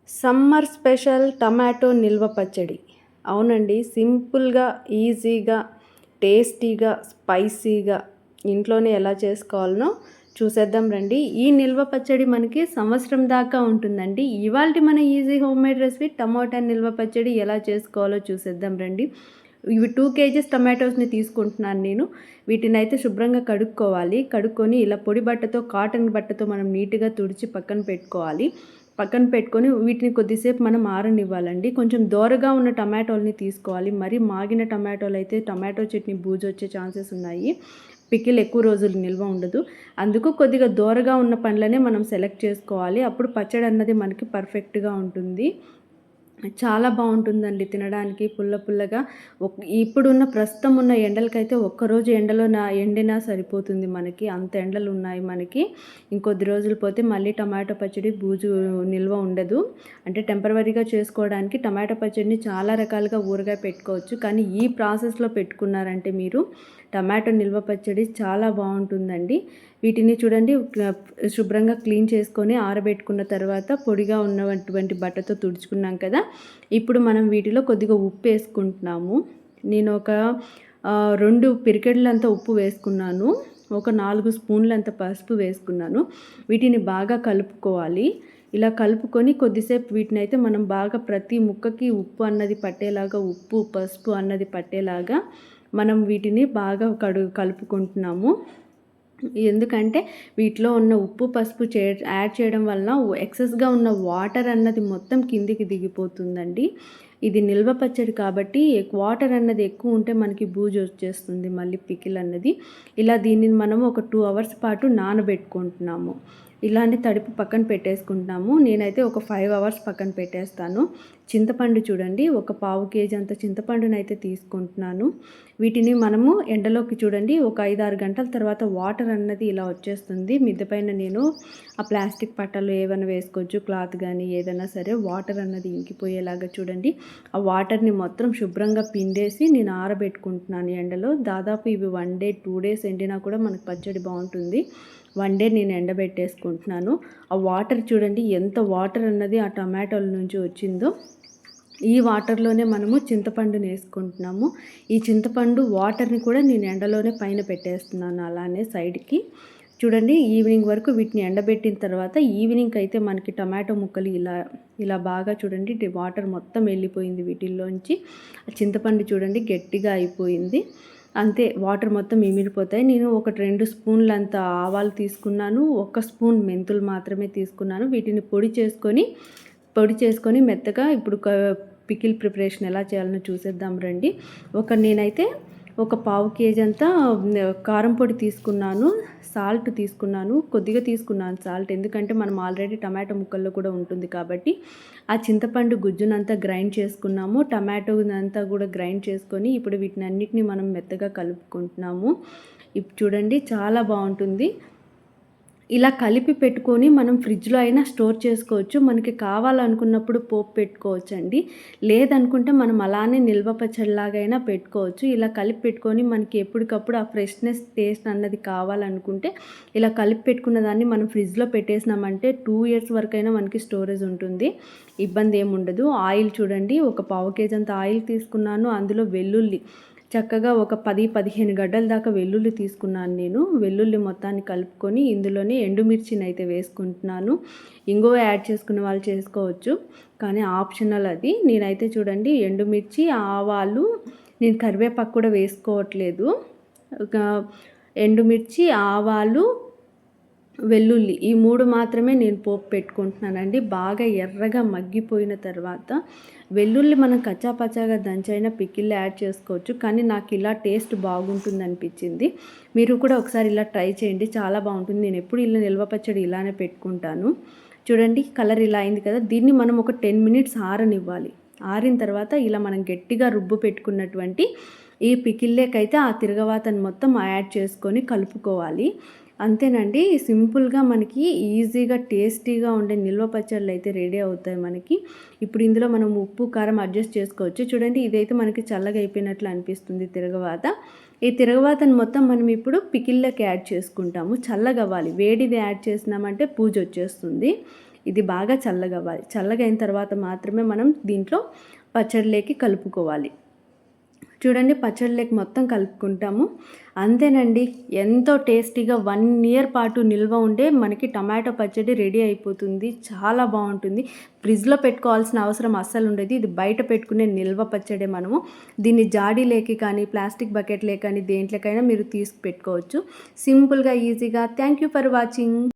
Summer special tomato నిల్వ పచ్చడి. అవునండి. సింపుల్‌గా, ఈజీగా, టేస్టీగా, స్పైసీగా ఇంట్లోనే ఎలా చేసుకోవాలనో చూసేద్దాం రండి. ఈ నిల్వ పచ్చడి మనకి సంవత్సరం దాకా ఉంటుందండి. ఇవాల్టి మన ఈజీ హోమ్‌మేడ్ రెసిపీ టమాటా నిల్వ పచ్చడి ఎలా చేసుకోవాలో చూసేద్దాం రండి. ఇవి 2 కేజీస్ టమాటోస్‌ని తీసుకుంటున్నాను నేను. వీటినైతే శుభ్రంగా కడుక్కోవాలి. కడుక్కొని ఇలా పొడి బట్టతో, కాటన్ బట్టతో మనం నీట్‌గా తుడిచి పక్కన పెట్టుకోవాలి. పక్కన పెట్టుకొని వీటిని కొద్దిసేపు మనం ఆరనివ్వాలండి. కొంచెం దోరగా ఉన్న టమాటోల్ని తీసుకోవాలి. మరీ మాగిన టమాటోలైతే టమాటో చట్నీ బూజొచ్చే ఛాన్సెస్ ఉన్నాయి. పికిల్ ఎక్కువ రోజులు నిల్వ ఉండదు. అందుకు కొద్దిగా దోరగా ఉన్న పండ్లనే మనం సెలెక్ట్ చేసుకోవాలి. అప్పుడు పచ్చడి అన్నది మనకి పర్ఫెక్ట్‌గా ఉంటుంది. చాలా బావుంటుందండి తినడానికి పుల్ల పుల్లగా. ఇప్పుడున్న ప్రస్తుతం ఉన్న ఎండలకైతే ఒక్కరోజు ఎండినా సరిపోతుంది మనకి. అంత ఎండలున్నాయి మనకి. ఇంకొద్ది రోజులు పోతే మళ్ళీ టమాటో పచ్చడి బూజు నిల్వ ఉండదు. అంటే టెంపరవరీగా చేసుకోవడానికి టమాటో పచ్చడిని చాలా రకాలుగా ఊరగాయ పెట్టుకోవచ్చు. కానీ ఈ ప్రాసెస్‌లో పెట్టుకున్నారంటే మీరు టమాటో నిల్వ పచ్చడి చాలా బావుంటుందండి. వీటిని చూడండి శుభ్రంగా క్లీన్ చేసుకొని ఆరబెట్టుకున్న తర్వాత పొడిగా ఉన్నటువంటి బట్టతో తుడుచుకున్నాం కదా. ఇప్పుడు మనం వీటిలో కొద్దిగా ఉప్పు వేసుకుంటున్నాము. నేను ఒక 2 పిరికెడులంత ఉప్పు వేసుకున్నాను. ఒక 4 స్పూన్లంత పసుపు వేసుకున్నాను. వీటిని బాగా కలుపుకోవాలి. ఇలా కలుపుకొని కొద్దిసేపు వీటినైతే మనం బాగా ప్రతి ముక్కకి ఉప్పు అన్నది పట్టేలాగా, ఉప్పు పసుపు అన్నది పట్టేలాగా మనం వీటిని బాగా కలుపుకుంటున్నాము. ఎందుకంటే వీటిలో ఉన్న ఉప్పు పసుపు యాడ్ చేయడం వలన ఎక్సెస్గా ఉన్న వాటర్ అన్నది మొత్తం కిందికి దిగిపోతుందండి. ఇది నిల్వ పచ్చడి కాబట్టి వాటర్ అన్నది ఎక్కువ ఉంటే మనకి బూజు వచ్చేస్తుంది మళ్ళీ పికిల్ అన్నది. ఇలా దీనిని మనం ఒక 2 అవర్స్ పాటు నానబెట్టుకుంటున్నాము. ఇలాంటి తడిపి పక్కన పెట్టేసుకుంటున్నాము. నేనైతే ఒక 5 అవర్స్ పక్కన పెట్టేస్తాను. చింతపండు చూడండి, ఒక పావు కేజీ అంత చింతపండునైతే తీసుకుంటున్నాను. వీటిని మనము ఎండలోకి చూడండి ఒక 5-6 గంటల తర్వాత వాటర్ అన్నది ఇలా వచ్చేస్తుంది. మిద్దె పైన నేను ఆ ప్లాస్టిక్ పట్టాలు ఏమైనా వేసుకోవచ్చు, క్లాత్ కానీ ఏదైనా సరే వాటర్ అన్నది ఇంకిపోయేలాగా చూడండి. ఆ వాటర్ని మొత్తం శుభ్రంగా పిండేసి నేను ఆరబెట్టుకుంటున్నాను ఎండలో. దాదాపు ఇవి 1 డే 2 డేస్ ఎండినా కూడా మనకు పచ్చడి బాగుంటుంది. 1 డే నేను ఎండబెట్టేసుకుంటున్నాను. ఆ వాటర్ చూడండి ఎంత వాటర్ అన్నది ఆ టమాటోల నుంచి వచ్చిందో. ఈ వాటర్లోనే మనము చింతపండుని వేసుకుంటున్నాము. ఈ చింతపండు వాటర్ని కూడా నేను ఎండలోనే పైన పెట్టేస్తున్నాను అలానే సైడ్కి. చూడండి ఈవినింగ్ వరకు వీటిని ఎండబెట్టిన తర్వాత ఈవినింగ్ అయితే మనకి టమాటో ముక్కలు ఇలా బాగా చూడండి వాటర్ మొత్తం వెళ్ళిపోయింది వీటిల్లోంచి. చింతపండు చూడండి గట్టిగా అయిపోయింది. అంతే వాటర్ మొత్తం ఇమిడిపోతాయి. నేను ఒక 2 స్పూన్లంత ఆవాలు తీసుకున్నాను. 1 స్పూన్ మెంతులు మాత్రమే తీసుకున్నాను. వీటిని పొడి చేసుకొని మెత్తగా ఇప్పుడు పికిల్ ప్రిపరేషన్ ఎలా చేయాలనో చూసేద్దాం రండి. నేనైతే ఒక పావు కేజీ అంతా కారం పొడి తీసుకున్నాను. సాల్ట్ తీసుకున్నాను. కొద్దిగా తీసుకున్నాను సాల్ట్. ఎందుకంటే మనం ఆల్రెడీ టమాటో ముక్కల్లో కూడా ఉంటుంది కాబట్టి. ఆ చింతపండు గుజ్జునంతా గ్రైండ్ చేసుకున్నాము. టమాటోనంతా కూడా గ్రైండ్ చేసుకొని ఇప్పుడు వీటినన్నిటిని మనం మెత్తగా కలుపుకుంటున్నాము. ఇప్పుడు చూడండి చాలా బాగుంటుంది. ఇలా కలిపి పెట్టుకొని మనం ఫ్రిడ్జ్లో అయినా స్టోర్ చేసుకోవచ్చు. మనకి కావాలనుకున్నప్పుడు పోపు పెట్టుకోవచ్చండి. లేదనుకుంటే మనం అలానే నిల్వ పచ్చడిలాగైనా పెట్టుకోవచ్చు. ఇలా కలిపి పెట్టుకొని మనకి ఎప్పటికప్పుడు ఆ ఫ్రెష్‌నెస్ టేస్ట్ అన్నది కావాలనుకుంటే ఇలా కలిపి పెట్టుకున్న దాన్ని మనం ఫ్రిడ్జ్లో పెట్టేసినామంటే 2 ఇయర్స్ వరకైనా మనకి స్టోరేజ్ ఉంటుంది. ఇబ్బంది ఏముండదు. ఆయిల్ చూడండి ఒక పావు కేజీ అంత ఆయిల్ తీసుకున్నాను. అందులో వెల్లుల్లి చక్కగా ఒక 10-15 గడ్డల దాకా వెల్లుల్లి తీసుకున్నాను నేను. వెల్లుల్లి మొత్తాన్ని కలుపుకొని ఇందులోనే ఎండుమిర్చినైతే వేసుకుంటున్నాను. ఇంగువ యాడ్ చేసుకునే వాళ్ళు చేసుకోవచ్చు. కానీ ఆప్షనల్ అది. నేనైతే చూడండి ఎండుమిర్చి, ఆవాలు, నేను కరివేపాకు కూడా వేసుకోవట్లేదు. ఒక ఎండుమిర్చి, ఆవాలు, వెల్లుల్లి ఈ 3 మాత్రమే నేను పోపు పెట్టుకుంటున్నానండి. బాగా ఎర్రగా మగ్గిపోయిన తర్వాత వెల్లుల్లి మనం కచ్చాపచ్చాగా దంచైనా పికిల్లో యాడ్ చేసుకోవచ్చు. కానీ నాకు ఇలా టేస్ట్ బాగుంటుంది అనిపించింది. మీరు కూడా ఒకసారి ఇలా ట్రై చేయండి. చాలా బాగుంటుంది. నేను ఎప్పుడు ఇలా నిల్వ పచ్చడి ఇలానే పెట్టుకుంటాను. చూడండి కలర్ ఇలా అయింది కదా. దీన్ని మనం ఒక 10 మినిట్స్ ఆరనివ్వాలి. ఆరిన తర్వాత ఇలా మనం గట్టిగా రుబ్బు పెట్టుకున్నటువంటి ఈ పికిల్లేకైతే ఆ తిరగవాతను మొత్తం యాడ్ చేసుకొని కలుపుకోవాలి. అంతేనండి. సింపుల్గా మనకి ఈజీగా టేస్టీగా ఉండే నిల్వ పచ్చళ్ళు అయితే రెడీ అవుతాయి మనకి. ఇప్పుడు ఇందులో మనం ఉప్పు కారం అడ్జస్ట్ చేసుకోవచ్చు. చూడండి ఇదైతే మనకి చల్లగా అయిపోయినట్లు అనిపిస్తుంది తిరగవాత. ఈ తిరగవాతను మొత్తం మనం ఇప్పుడు పికిల్లోకి యాడ్ చేసుకుంటాము. చల్లగవ్వాలి. వేడిది యాడ్ చేసినామంటే పూజ వచ్చేస్తుంది. ఇది బాగా చల్లగవ్వాలి. చల్లగైన తర్వాత మాత్రమే మనం దీంట్లో పచ్చడిలోకి కలుపుకోవాలి. చూడండి పచ్చడిలోకి మొత్తం కలుపుకుంటాము. అంతేనండి, ఎంతో టేస్టీగా 1 ఇయర్ పాటు నిల్వ ఉండే మనకి టమాటో పచ్చడి రెడీ అయిపోతుంది. చాలా బాగుంటుంది. ఫ్రిడ్జ్లో పెట్టుకోవాల్సిన అవసరం అస్సలు ఉండదు. ఇది బయట పెట్టుకునే నిల్వ పచ్చడే. మనము దీన్ని జాడీలోకి కానీ ప్లాస్టిక్ బకెట్లోకి కానీ దేంట్లోకైనా మీరు తీసి పెట్టుకోవచ్చు. సింపుల్గా ఈజీగా. Thank you for watching.